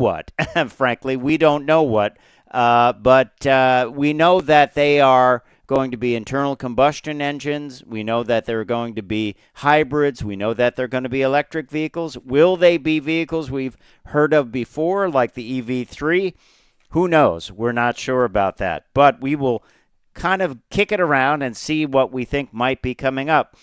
what. Frankly, we don't know what. But we know that they are going to be internal combustion engines. We know that they're going to be hybrids. We know that they're going to be electric vehicles. Will they be vehicles we've heard of before, like the EV3? Who knows? We're not sure about that. But we will kind of kick it around and see what we think might be coming up.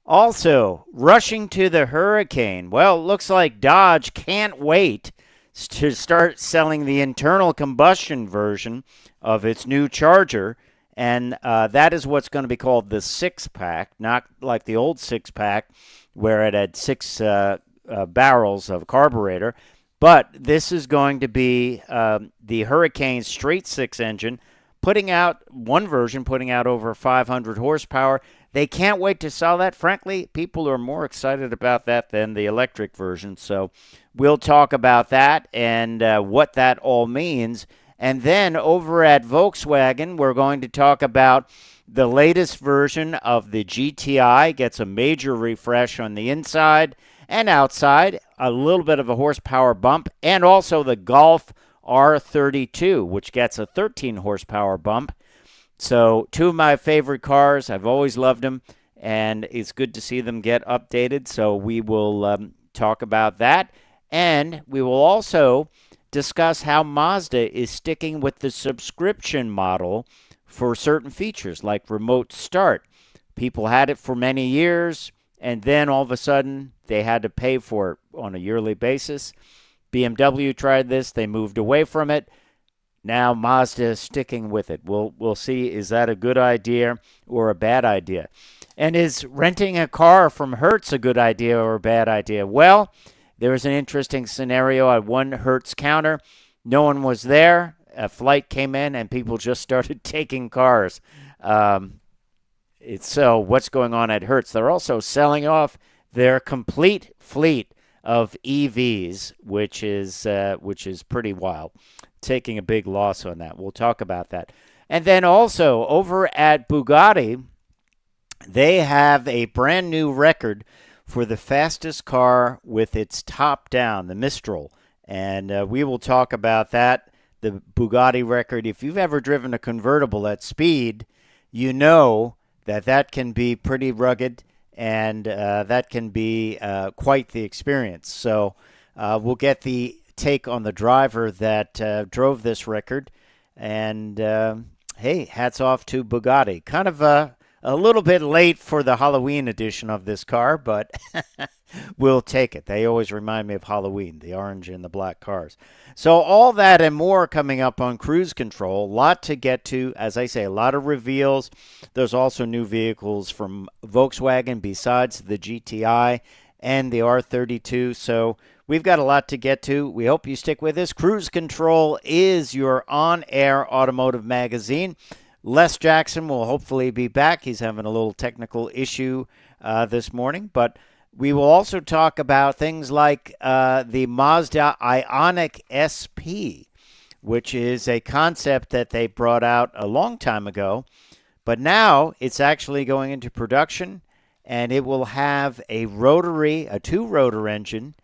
Also, rushing to the Hurricane. Well, it looks like Dodge can't wait to start selling the internal combustion version of its new Charger. And that is what's going to be called the six-pack, not like the old six-pack where it had six barrels of carburetor. But this is going to be the Hurricane straight six engine, putting out one version, putting out over 500 horsepower. They can't wait to sell that. Frankly, people are more excited about that than the electric version. So we'll talk about that and what that all means. And then over at Volkswagen, we're going to talk about the latest version of the GTI. Gets a major refresh on the inside and outside, a little bit of a horsepower bump, and also the Golf R32, which gets a 13 horsepower bump. So two of my favorite cars. I've always loved them, and it's good to see them get updated. So we will talk about that. And we will also discuss how Mazda is sticking with the subscription model for certain features like remote start. People had it for many years, and then all of a sudden they had to pay for it on a yearly basis. BMW tried this. They moved away from it. Now Mazda is sticking with it. We'll see, is that a good idea or a bad idea? And is renting a car from Hertz a good idea or a bad idea? Well, there was an interesting scenario at one Hertz counter. No one was there. A flight came in, and people just started taking cars. So what's going on at Hertz? They're also selling off their complete fleet of EVs, which is pretty wild. Taking a big loss on that. We'll talk about that. And then also over at Bugatti, they have a brand new record for the fastest car with its top down, the Mistral. And we will talk about that, the Bugatti record. If you've ever driven a convertible at speed, you know that that can be pretty rugged, and that can be quite the experience. So we'll get the take on the driver that drove this record. And hey, hats off to Bugatti. Kind of a little bit late for the Halloween edition of this car, but we'll take it. They always remind me of Halloween, the orange and the black cars. So all that and more coming up on Cruise Control. A lot to get to. As I say, a lot of reveals. There's also new vehicles from Volkswagen besides the GTI and the R32. So we've got a lot to get to. We hope you stick with us. Cruise Control is your on-air automotive magazine. Les Jackson will hopefully be back. He's having a little technical issue this morning. But we will also talk about things like the Mazda Ioniq SP, which is a concept that they brought out a long time ago. But now it's actually going into production, and it will have a two-rotor engine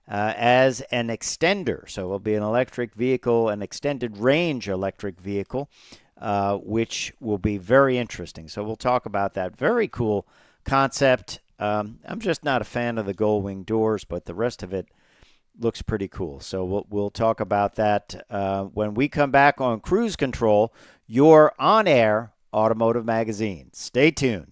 as an extender. So it will be an electric vehicle, an extended range electric vehicle, which will be very interesting. So we'll talk about that. Very cool concept. I'm just not a fan of the gull wing doors, but the rest of it looks pretty cool. So we'll talk about that when we come back on Cruise Control, your on-air automotive magazine. Stay tuned.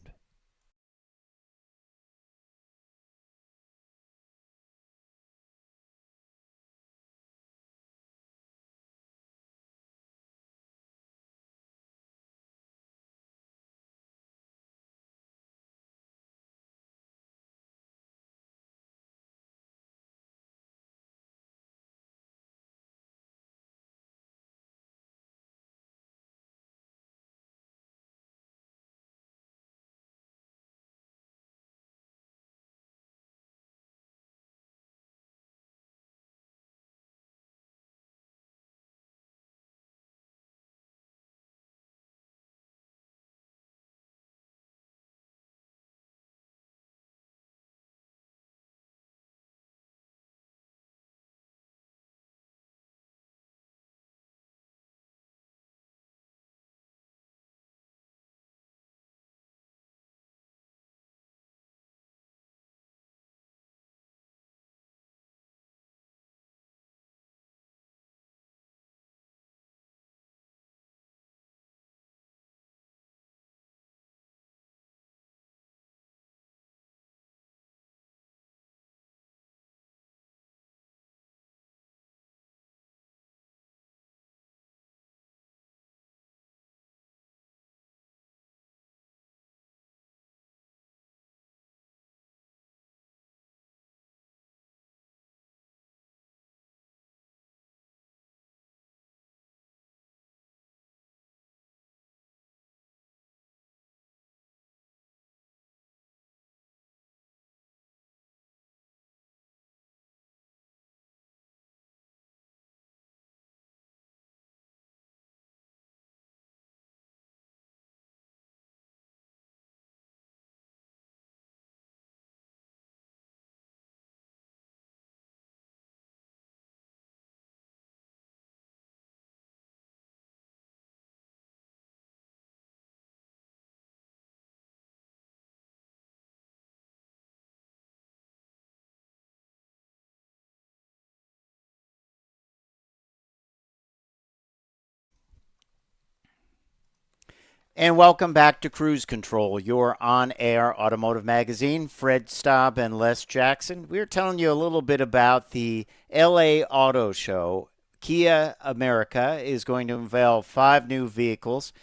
And welcome back to Cruise Control, your on-air automotive magazine. Fred Staab and Les Jackson. We're telling you a little bit about the LA Auto Show. Kia America is going to unveil 5 new vehicles.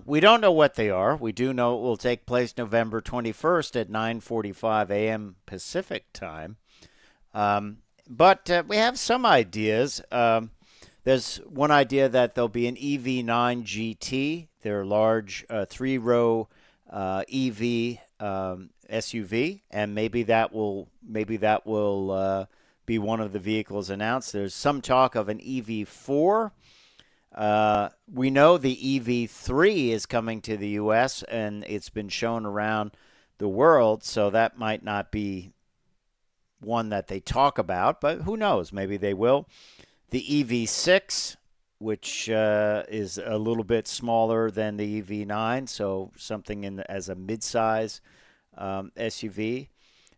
We don't know what they are. We do know it will take place November 21st at 9:45 a.m. Pacific time. But we have some ideas. There's one idea that there'll be an EV9 GT. They're large 3-row EV SUV, and maybe that will be one of the vehicles announced. There's some talk of an EV4. We know the EV3 is coming to the U.S. and it's been shown around the world, so that might not be one that they talk about, but who knows? Maybe they will. The EV6, which is a little bit smaller than the EV9, so something as a midsize SUV.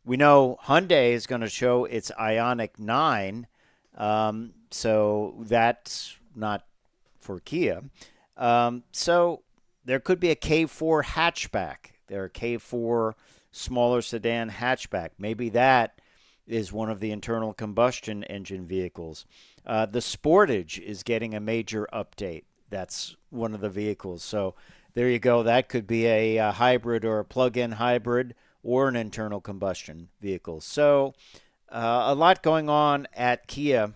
We know Hyundai is going to show its Ioniq 9, so that's not for Kia. So there could be a K4 hatchback. There are K4 smaller sedan hatchback. Maybe that is one of the internal combustion engine vehicles. The Sportage is getting a major update. That's one of the vehicles. So there you go. That could be a hybrid or a plug-in hybrid or an internal combustion vehicle. So a lot going on at Kia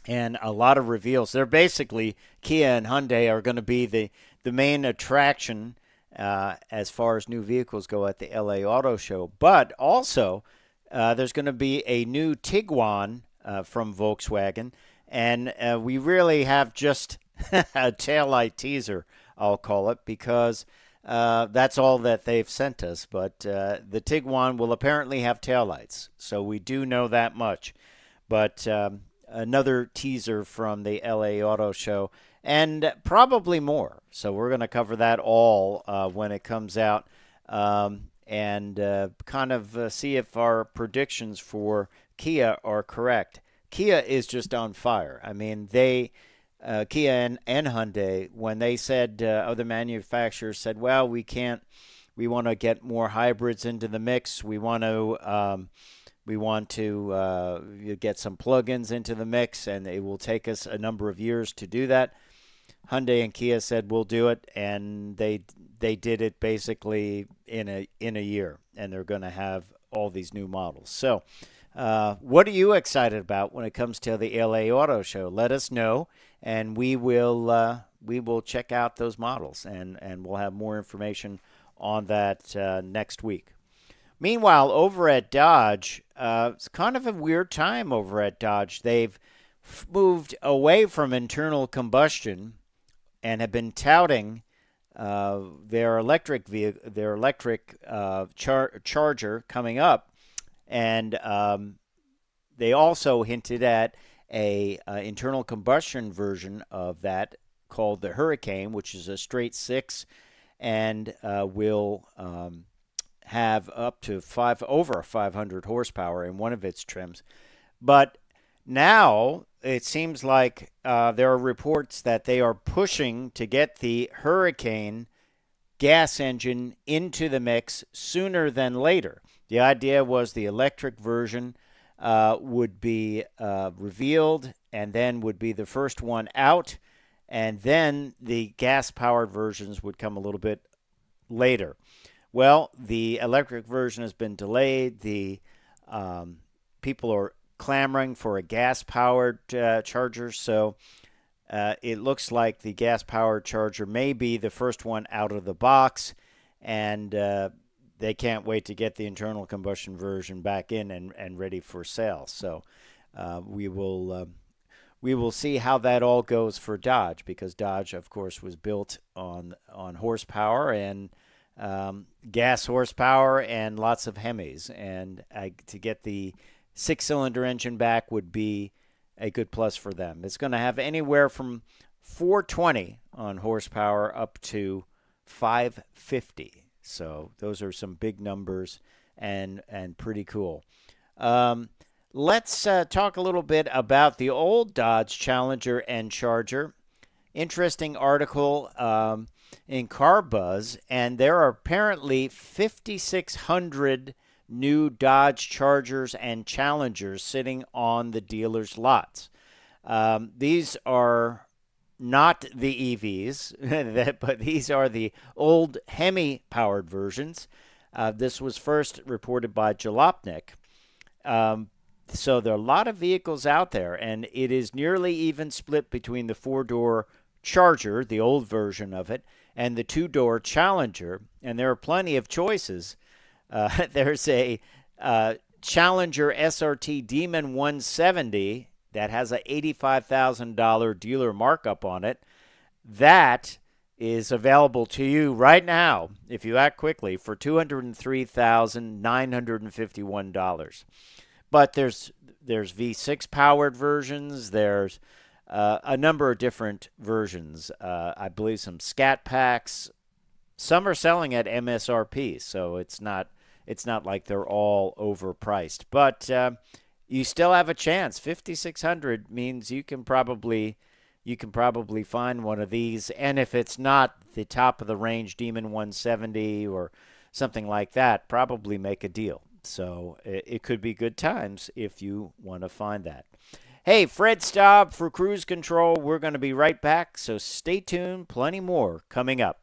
and a lot of reveals. They're basically, Kia and Hyundai are going to be the main attraction as far as new vehicles go at the LA Auto Show. But also, there's going to be a new Tiguan from Volkswagen, and we really have just a taillight teaser, I'll call it, because that's all that they've sent us. But the Tiguan will apparently have taillights, so we do know that much. But another teaser from the LA Auto Show, and probably more. So we're going to cover that all when it comes out. And kind of see if our predictions for Kia are correct. Kia is just on fire. I mean, Kia and Hyundai, when they said, other manufacturers said, well, we want to get more hybrids into the mix. We want to get some plug-ins into the mix, and it will take us a number of years to do that. Hyundai and Kia said we'll do it, and they did it basically in a year, and they're going to have all these new models. So what are you excited about when it comes to the LA Auto Show? Let us know, and we will check out those models, and we'll have more information on that next week. Meanwhile, over at Dodge, it's kind of a weird time over at Dodge. They've moved away from internal combustion and have been touting their electric charger coming up, and they also hinted at a internal combustion version of that called the Hurricane, which is a straight 6 and will have up to over 500 horsepower in one of its trims. But now it seems like there are reports that they are pushing to get the Hurricane gas engine into the mix sooner than later. The idea was the electric version would be revealed and then would be the first one out, and then the gas-powered versions would come a little bit later. Well, the electric version has been delayed. The people are clamoring for a gas-powered charger, so it looks like the gas-powered charger may be the first one out of the box, and they can't wait to get the internal combustion version back in and ready for sale. So we will see how that all goes for Dodge, because Dodge, of course, was built on horsepower and gas horsepower and lots of Hemis, and to get the 6-cylinder engine back would be a good plus for them. It's going to have anywhere from 420 on horsepower up to 550. So those are some big numbers and pretty cool. Let's talk a little bit about the old Dodge Challenger and Charger. Interesting article. in Car Buzz, and there are apparently 5,600 new Dodge Chargers and Challengers sitting on the dealer's lots. These are not the EVs, but these are the old Hemi powered versions. This was first reported by Jalopnik. Um, so there are a lot of vehicles out there, and it is nearly even split between the four-door Charger, the old version of it, and the two-door Challenger. And there are plenty of choices. There's a Challenger SRT Demon 170 that has a $85,000 dealer markup on it. That is available to you right now, if you act quickly, for $203,951. But there's V6 powered versions. There's a number of different versions. I believe some Scat Packs. Some are selling at MSRP, so it's not like they're all overpriced. But you still have a chance. 5,600 means you can probably find one of these, and if it's not the top of the range Demon 170 or something like that, probably make a deal. So it could be good times if you want to find that. Hey, Fred Staab for Cruise Control. We're going to be right back, so stay tuned. Plenty more coming up.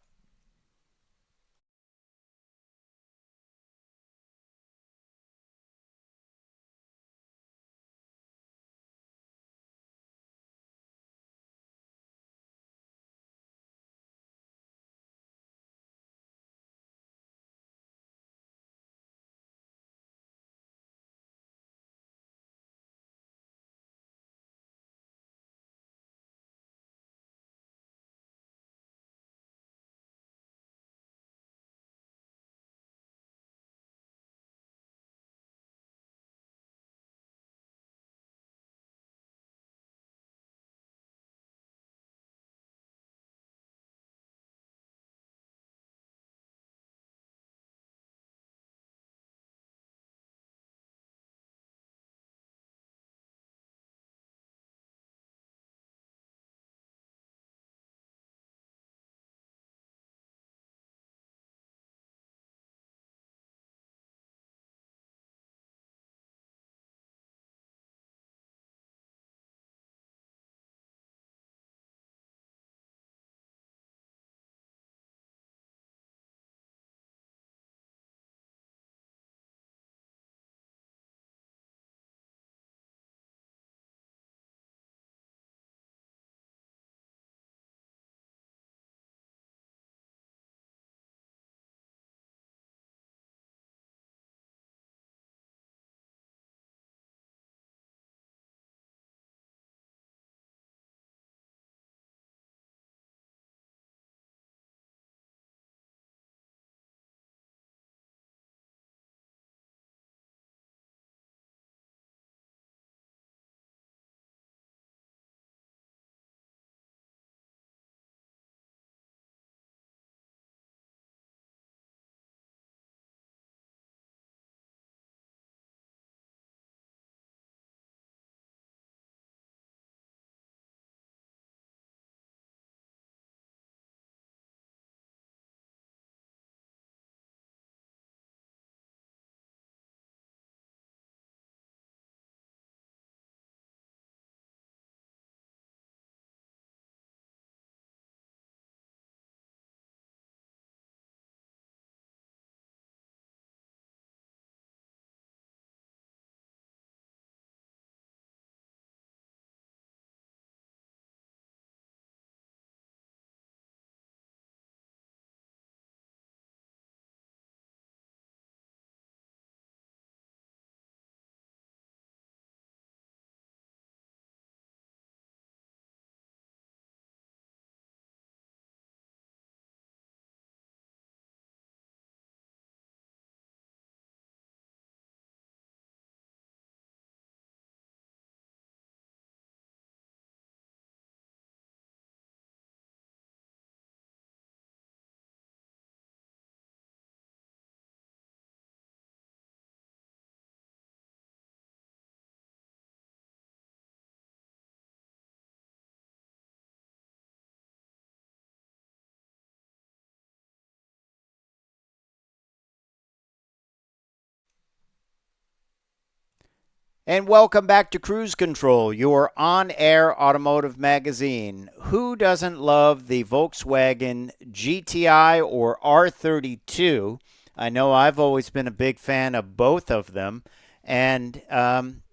And welcome back to Cruise Control, your on-air automotive magazine. Who doesn't love the Volkswagen GTI or R32? I know I've always been a big fan of both of them. And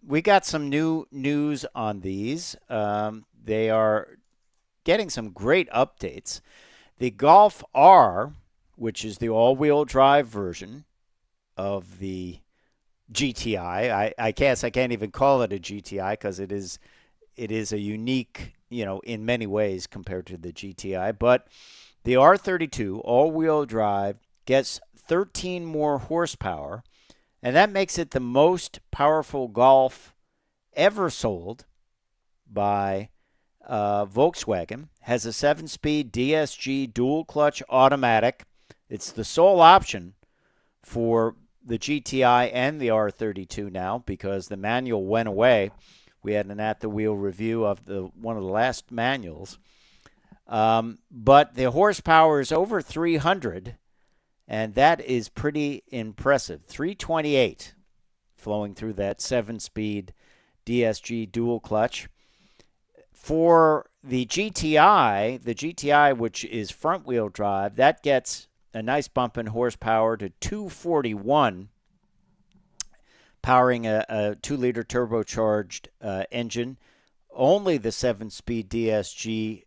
we got some new news on these. They are getting some great updates. The Golf R, which is the all-wheel drive version of the GTI. I guess I can't even call it a GTI because it is a unique, in many ways compared to the GTI. But the R32 all-wheel drive gets 13 more horsepower, and that makes it the most powerful Golf ever sold by Volkswagen. Has a 7-speed DSG dual-clutch automatic. It's the sole option for the GTI and the R32 now because the manual went away. We had an at-the-wheel review of one of the last manuals. But the horsepower is over 300, and that is pretty impressive. 328 flowing through that 7-speed DSG dual clutch. For the GTI, which is front-wheel drive, that gets a nice bump in horsepower to 241, powering a 2-liter turbocharged engine. Only the 7-speed DSG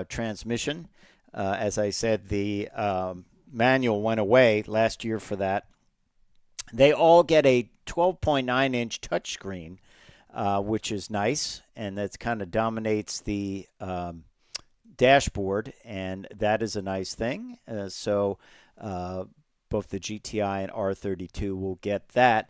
transmission. As I said, the manual went away last year for that. They all get a 12.9-inch touchscreen, which is nice, and that kind of dominates the dashboard, and that is a nice thing. So both the GTI and R32 will get that.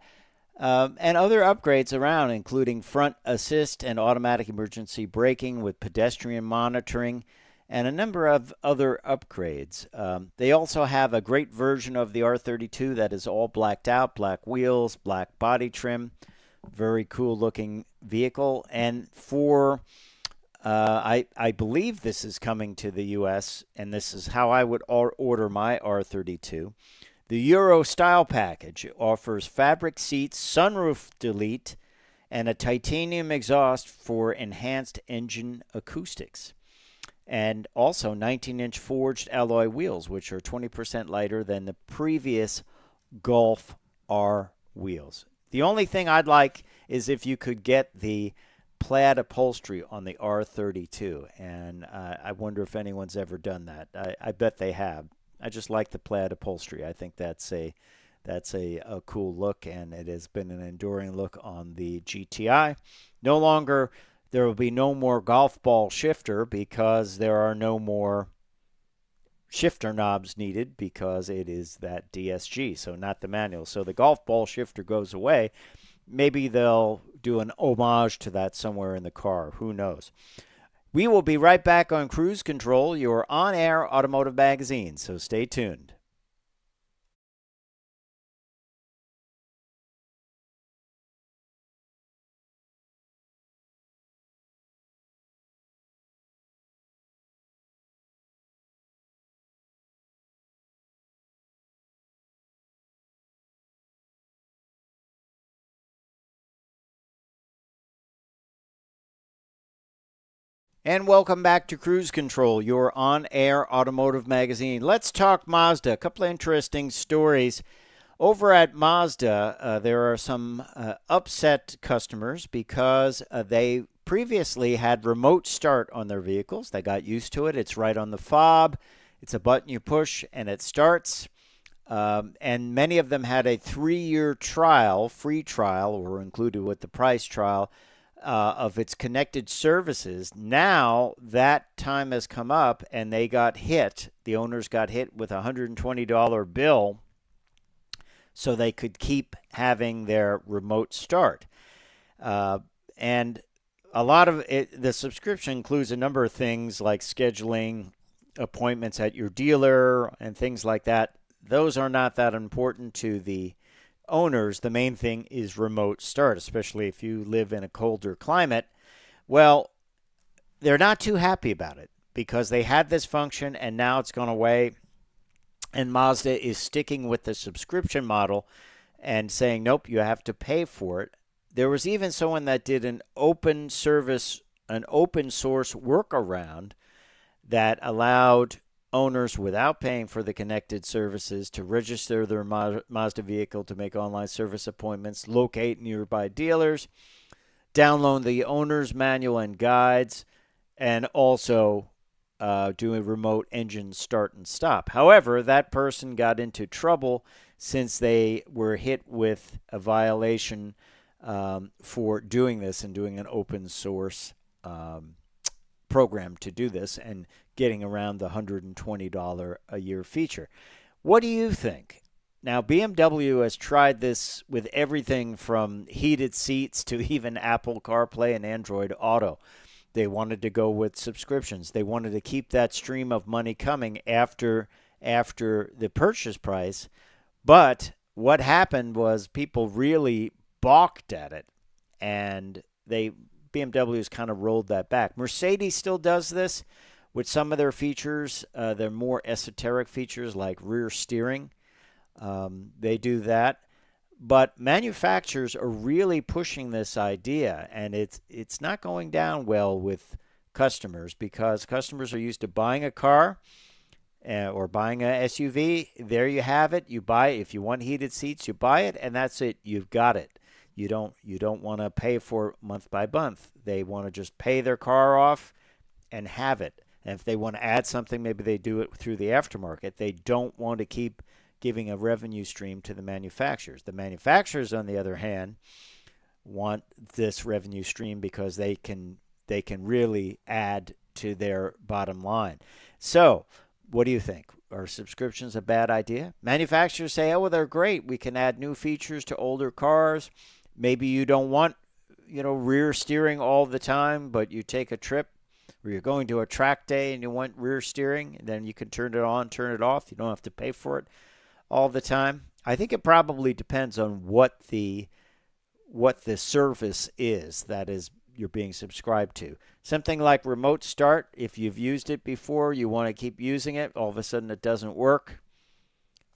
And other upgrades around, including front assist and automatic emergency braking with pedestrian monitoring, and a number of other upgrades. They also have a great version of the R32 that is all blacked out, black wheels, black body trim. Very cool looking vehicle. And for I believe this is coming to the U.S., and this is how I would order my R32. The Euro Style Package offers fabric seats, sunroof delete, and a titanium exhaust for enhanced engine acoustics. And also 19-inch forged alloy wheels, which are 20% lighter than the previous Golf R wheels. The only thing I'd like is if you could get the plaid upholstery on the R32, and I wonder if anyone's ever done that. I bet they have. I just like the plaid upholstery. I think that's a cool look, and it has been an enduring look on the GTI. There will be no more golf ball shifter because there are no more shifter knobs needed because it is that DSG, so not the manual. So the golf ball shifter goes away. Maybe they'll do an homage to that somewhere in the car. Who knows? We will be right back on Cruise Control, your on-air automotive magazine, so stay tuned. And welcome back to Cruise Control, your on-air automotive magazine. Let's talk Mazda. A couple of interesting stories. Over at Mazda, there are some upset customers because they previously had remote start on their vehicles. They got used to it. It's right on the fob. It's a button you push and it starts. And many of them had a 3-year trial, free trial, or included with the price trial, of its connected services. Now that time has come up and they got hit. The owners got hit with a $120 bill so they could keep having their remote start. And a lot of it, the subscription includes a number of things like scheduling appointments at your dealer and things like that. Those are not that important to the owners. The main thing is remote start, especially if you live in a colder climate. Well, they're not too happy about it because they had this function and now it's gone away. And Mazda is sticking with the subscription model and saying, nope, you have to pay for it. There was even someone that did an open source workaround that allowed owners, without paying for the connected services, to register their Mazda vehicle, to make online service appointments, locate nearby dealers, download the owner's manual and guides, and also do a remote engine start and stop. However, that person got into trouble since they were hit with a violation for doing this and doing an open source program to do this and getting around the $120 a year feature. What do you think? Now, BMW has tried this with everything from heated seats to even Apple CarPlay and Android Auto. They wanted to go with subscriptions. They wanted to keep that stream of money coming after the purchase price. But what happened was people really balked at it, and BMW's kind of rolled that back. Mercedes still does this with some of their features. Their more esoteric features like rear steering. They do that. But manufacturers are really pushing this idea, and it's not going down well with customers, because customers are used to buying a car or buying a SUV. There you have it. You buy it. If you want heated seats, you buy it, and that's it. You've got it. You don't want to pay for it month by month. They want to just pay their car off and have it. And if they want to add something, maybe they do it through the aftermarket. They don't want to keep giving a revenue stream to the manufacturers. The manufacturers, on the other hand, want this revenue stream because they can really add to their bottom line. So, what do you think? Are subscriptions a bad idea? Manufacturers say, oh, well, they're great. We can add new features to older cars. Maybe you don't want, rear steering all the time, but you take a trip or you're going to a track day and you want rear steering, and then you can turn it on, turn it off. You don't have to pay for it all the time. I think it probably depends on what the service is that is you're being subscribed to. Something like remote start, if you've used it before, you want to keep using it, all of a sudden it doesn't work,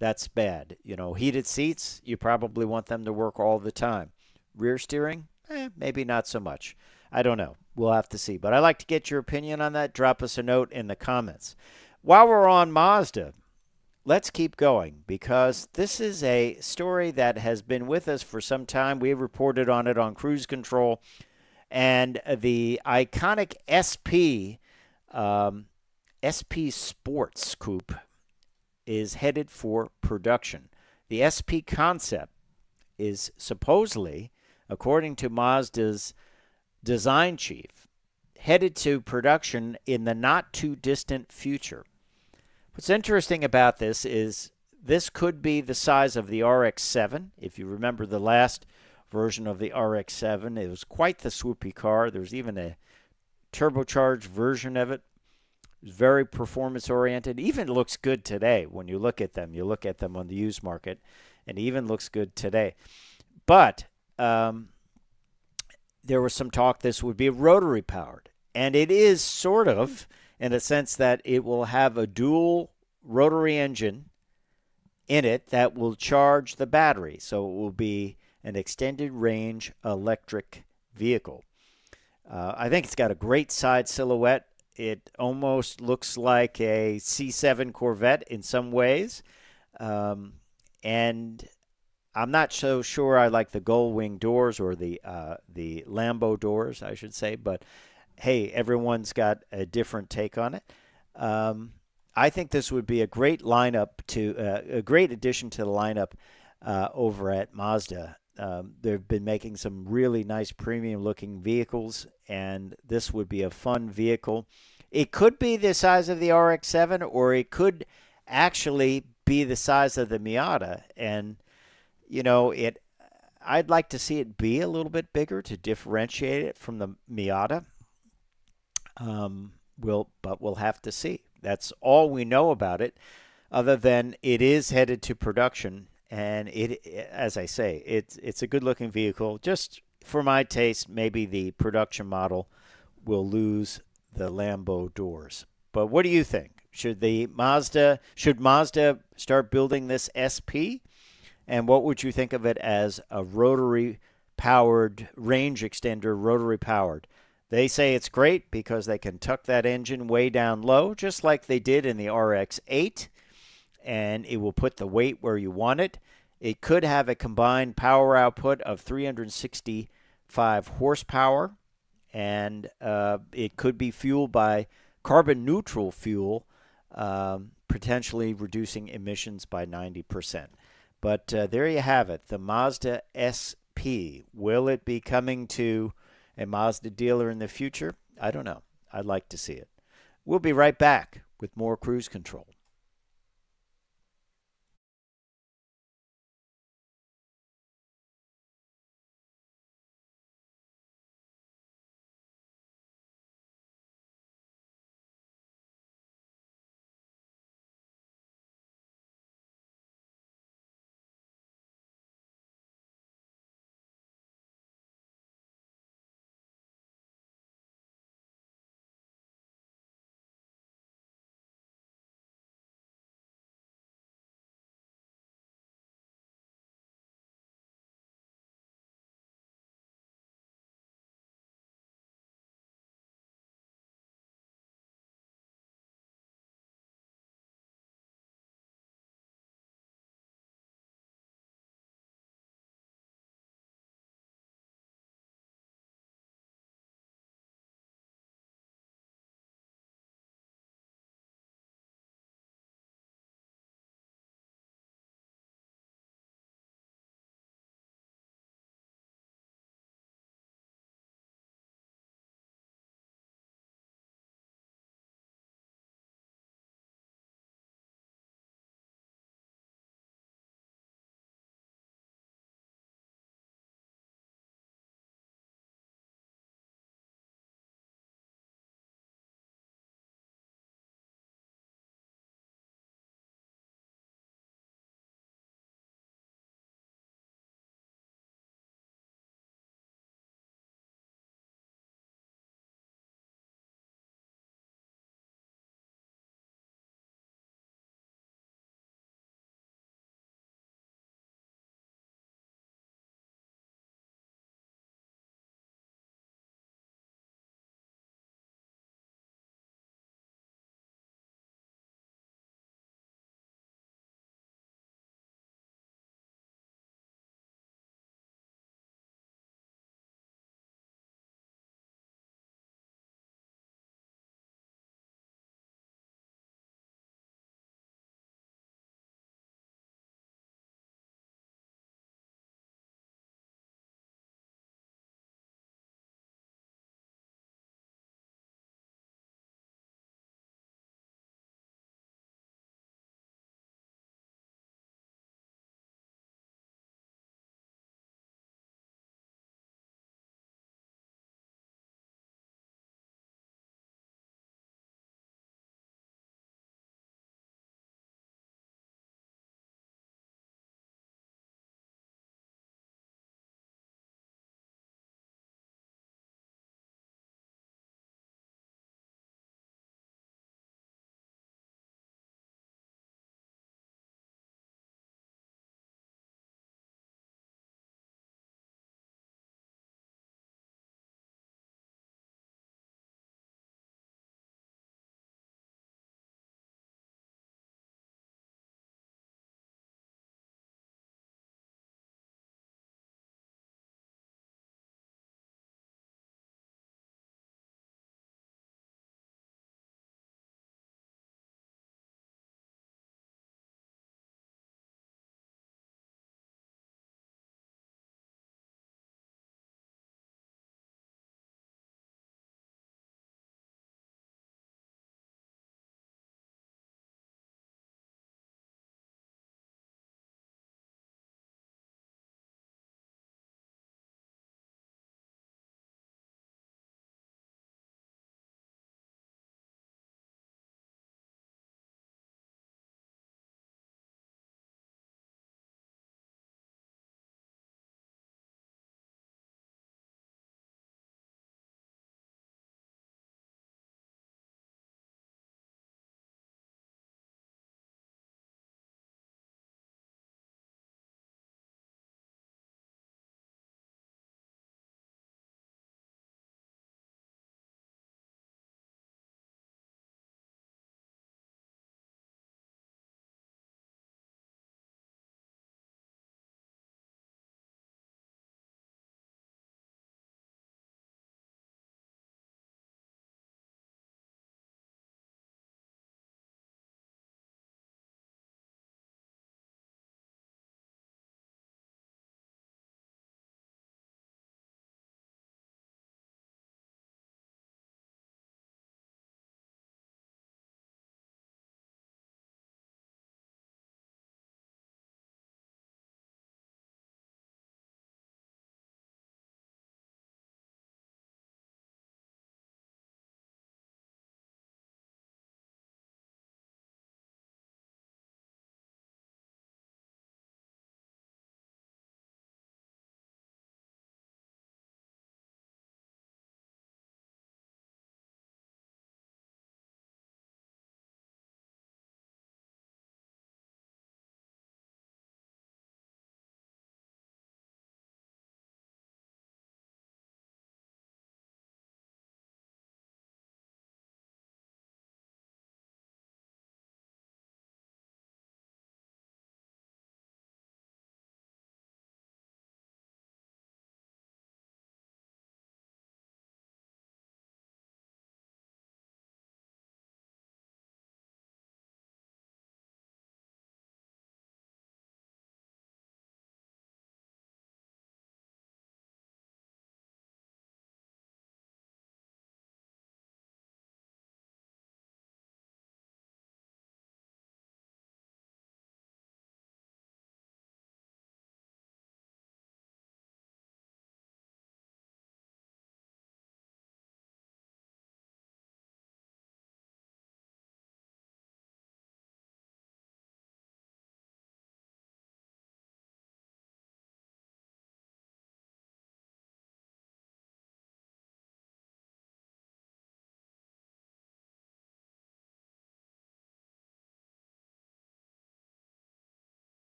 that's bad. Heated seats, you probably want them to work all the time. Rear steering, maybe not so much. I don't know. We'll have to see. But I'd like to get your opinion on that. Drop us a note in the comments. While we're on Mazda, let's keep going, because this is a story that has been with us for some time. We reported on it on Cruise Control, and the iconic SP Sports Coupe is headed for production. The SP concept is supposedly, according to Mazda's design chief, headed to production in the not-too-distant future. What's interesting about this is this could be the size of the RX-7. If you remember the last version of the RX-7, it was quite the swoopy car. There's even a turbocharged version of it. It was very performance-oriented. Even looks good today when you look at them. You look at them on the used market, and it even looks good today. But there was some talk this would be rotary-powered, and it is sort of, in a sense that it will have a dual rotary engine in it that will charge the battery. So it will be an extended range electric vehicle. I think it's got a great side silhouette. It almost looks like a C7 Corvette in some ways. And I'm not so sure I like the gull wing doors, or the Lambo doors, I should say, but hey, everyone's got a different take on it. I think this would be a great a great addition to the lineup over at Mazda. They've been making some really nice premium-looking vehicles, and this would be a fun vehicle. It could be the size of the RX-7, or it could actually be the size of the Miata, and I'd like to see it be a little bit bigger to differentiate it from the Miata. But we'll have to see. That's all we know about it, other than it is headed to production, and as I say, it's a good-looking vehicle. Just for my taste, maybe the production model will lose the Lambo doors. But what do you think? Should Mazda start building this SP? And what would you think of it as a rotary powered range extender, rotary powered. They say it's great because they can tuck that engine way down low, just like they did in the RX-8, and it will put the weight where you want it. It could have a combined power output of 365 horsepower, and it could be fueled by carbon neutral fuel, potentially reducing emissions by 90%. But there you have it, the Mazda SP. Will it be coming to a Mazda dealer in the future? I don't know. I'd like to see it. We'll be right back with more Cruise Control.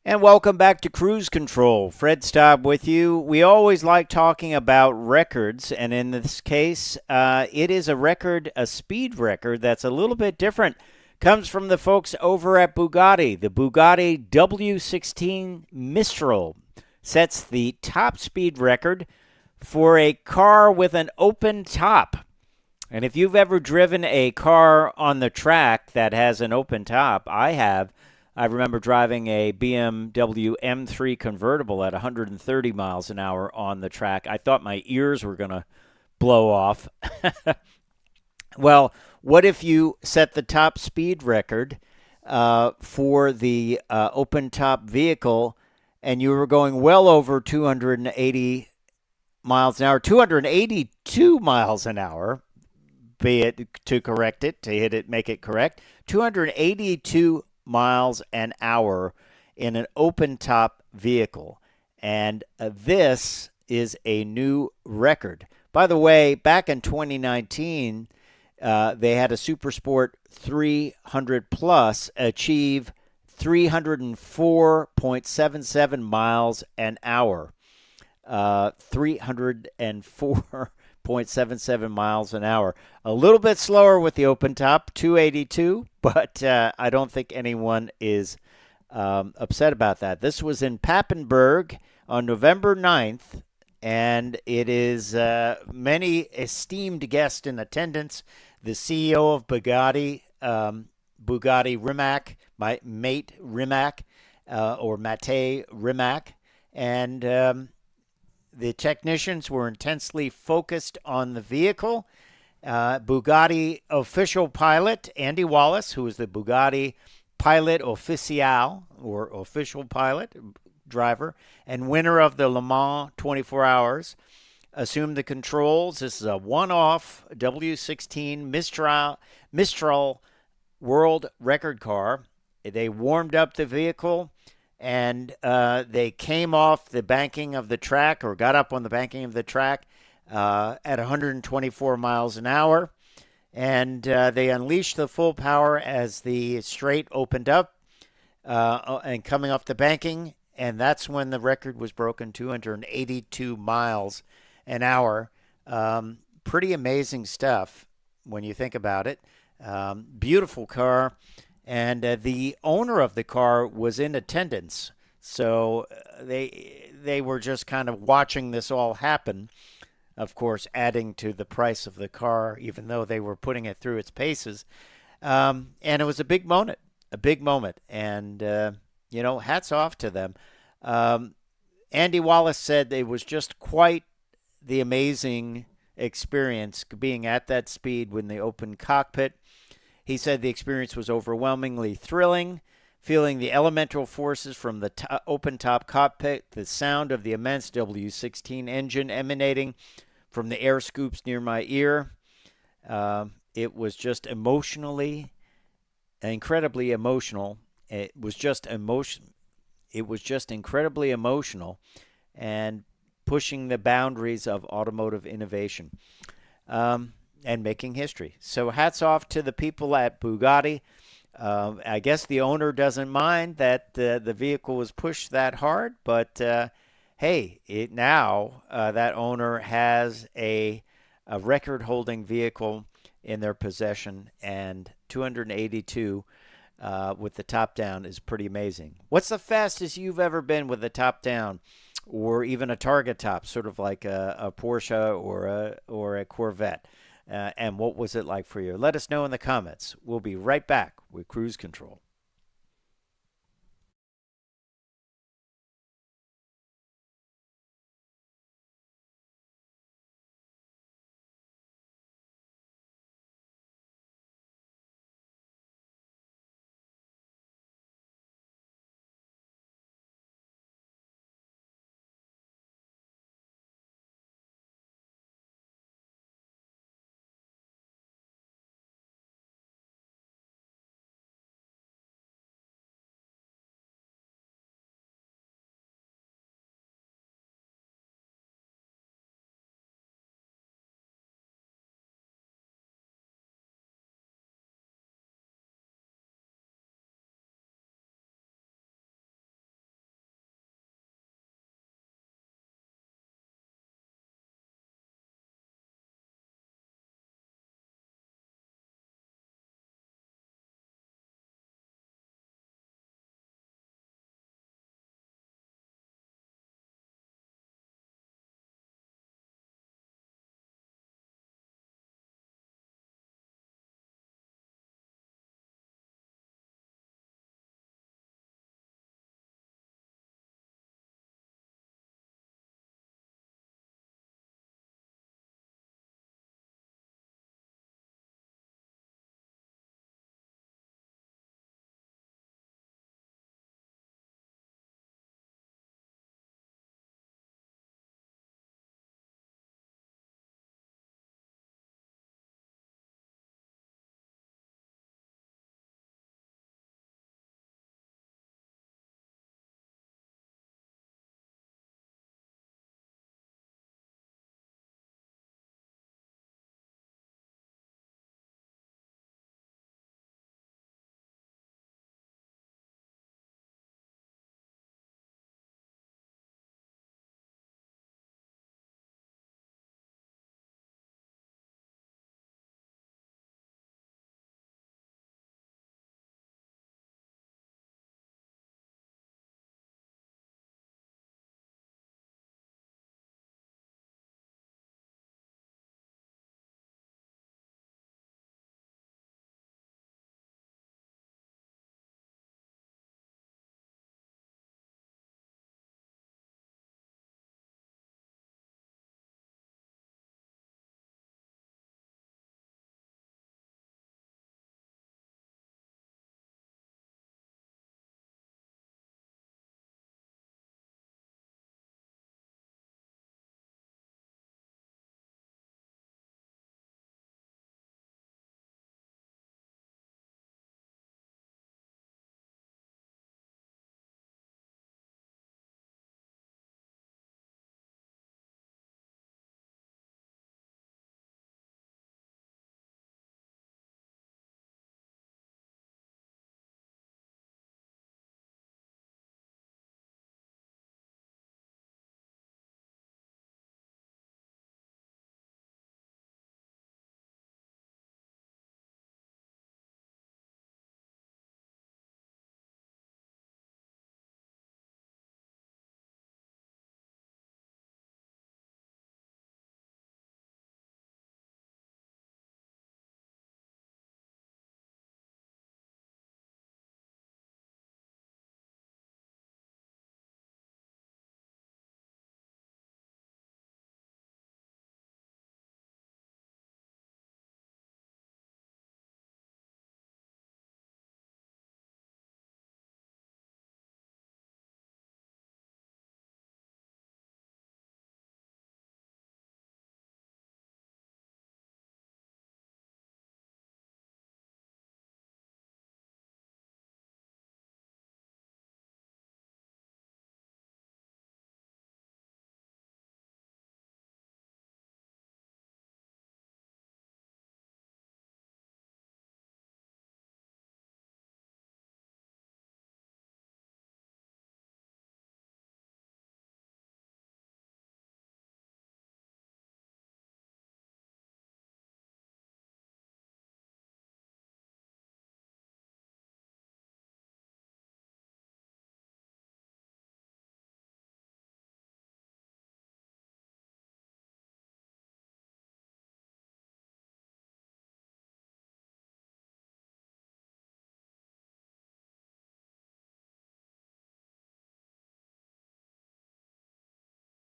And welcome back to Cruise Control. Fred Staab with you. We always like talking about records, and in this case, it is a record, a speed record that's a little bit different. Comes from the folks over at Bugatti. The Bugatti W16 Mistral sets the top speed record for a car with an open top. And if you've ever driven a car on the track that has an open top, I have. I remember driving a BMW M3 convertible at 130 miles an hour on the track. I thought my ears were going to blow off. Well, what if you set the top speed record for the open top vehicle and you were going well over 280 miles an hour, 282 miles an hour, be it to correct it, to hit it, make it correct, 282 miles an hour in an open top vehicle. And this is a new record. By the way, back in 2019, they had a Super Sport 300 Plus achieve 304.77 miles an hour. 304.77 miles an hour. A little bit slower with the open top, 282, but I don't think anyone is upset about that. This was in Papenburg on November 9th, and it is many esteemed guests in attendance. The CEO of Bugatti, Bugatti Rimac, my mate Rimac, or Mate Rimac, and the technicians were intensely focused on the vehicle. Bugatti official pilot, Andy Wallace, who is the Bugatti pilot official, or official pilot, driver, and winner of the Le Mans 24 Hours, assumed the controls. This is a one-off W16 Mistral world record car. They warmed up the vehicle, and they came off the banking of the track, or got up on the banking of the track at 124 miles an hour. And they unleashed the full power as the straight opened up and coming off the banking. And that's when the record was broken, 282 miles an hour. Pretty amazing stuff when you think about it. Beautiful car. And the owner of the car was in attendance, so they were just kind of watching this all happen, of course, adding to the price of the car, even though they were putting it through its paces. And it was a big moment, and, hats off to them. Andy Wallace said it was just quite the amazing experience being at that speed when the open cockpit. He said the experience was overwhelmingly thrilling, feeling the elemental forces from the open top cockpit, the sound of the immense W16 engine emanating from the air scoops near my ear. It was just incredibly emotional. It was just incredibly emotional and pushing the boundaries of automotive innovation. And making history. So hats off to the people at Bugatti. I guess the owner doesn't mind that the vehicle was pushed that hard, but hey, that owner has a record-holding vehicle in their possession, and 282 with the top down is pretty amazing. What's the fastest you've ever been with a top down, or even a target top, sort of like a Porsche or a Corvette? And what was it like for you? Let us know in the comments. We'll be right back with Cruise Control.